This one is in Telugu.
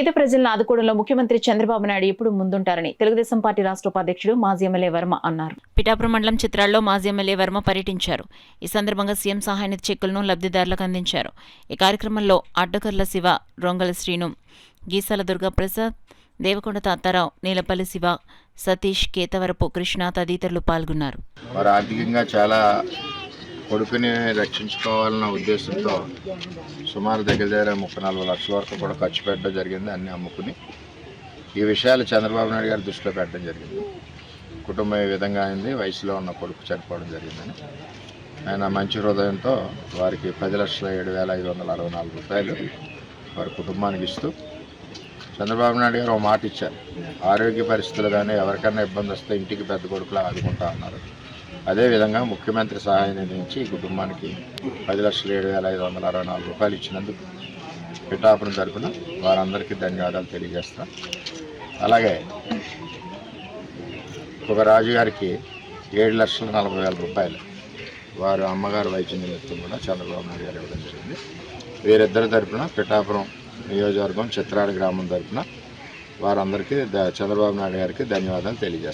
పేద ప్రజలను ఆదుకోవడంలో ముఖ్యమంత్రి చంద్రబాబు నాయుడు ఎప్పుడు ముందుంటారని తెలుగుదేశం పార్టీ రాష్ట్ర ఉపాధ్యక్షుడు మాజీ ఎమ్మెల్యే వర్మ అన్నారు. పిఠాపురం మండలం చిత్రాల్లో మాజీ ఎమ్మెల్యే వర్మ పర్యటించారు. ఈ సందర్భంగా సీఎం సహాయనిధి చెక్కులను లబ్ధిదారులకు అందించారు. ఈ కార్యక్రమంలో అడ్డకర్ల శివ, రొంగల శ్రీను, గీసాల దుర్గాప్రసాద్, దేవకొండ తాతారావు, నీలపల్లి శివ, సతీష్, కేతవరపు కృష్ణ తదితరులు పాల్గొన్నారు. వారు ఆర్థికంగా చాలా కొడుకుని రక్షించుకోవాలన్న ఉద్దేశంతో సుమారు దగ్గర 34 లక్షల వరకు కూడా ఖర్చు పెట్టడం జరిగింది. అన్నీ అమ్ముకుని ఈ విషయాలు చంద్రబాబు నాయుడు గారి దృష్టిలో పెట్టడం జరిగింది. కుటుంబం ఏ విధంగా అయింది, వయసులో ఉన్న కొడుకు చనిపోవడం జరిగిందని ఆయన మంచి హృదయంతో వారికి 10,07,564 రూపాయలు వారి కుటుంబానికి ఇస్తూ చంద్రబాబు నాయుడు గారు ఒక మాట ఇచ్చారు. ఆరోగ్య పరిస్థితులు కానీ ఎవరికైనా ఇబ్బంది వస్తే ఇంటికి పెద్ద కొడుకులా ఆదుకుంటా అన్నారు. అదేవిధంగా ముఖ్యమంత్రి సహాయ నిధి నుంచి ఈ కుటుంబానికి 10,07,564 రూపాయలు ఇచ్చినందుకు పిఠాపురం తరపున వారందరికీ ధన్యవాదాలు తెలియజేస్తాం. అలాగే ఒక రాజుగారికి 7,40,000 రూపాయలు వారు అమ్మగారు వైద్య నిమిత్తం కూడా చంద్రబాబు నాయుడు గారు ఇవ్వడం జరిగింది. వీరిద్దరి తరపున పిఠాపురం నియోజకవర్గం చిత్రాల గ్రామం తరపున వారందరికీ చంద్రబాబు నాయుడు గారికి ధన్యవాదాలు తెలియజేస్తాం.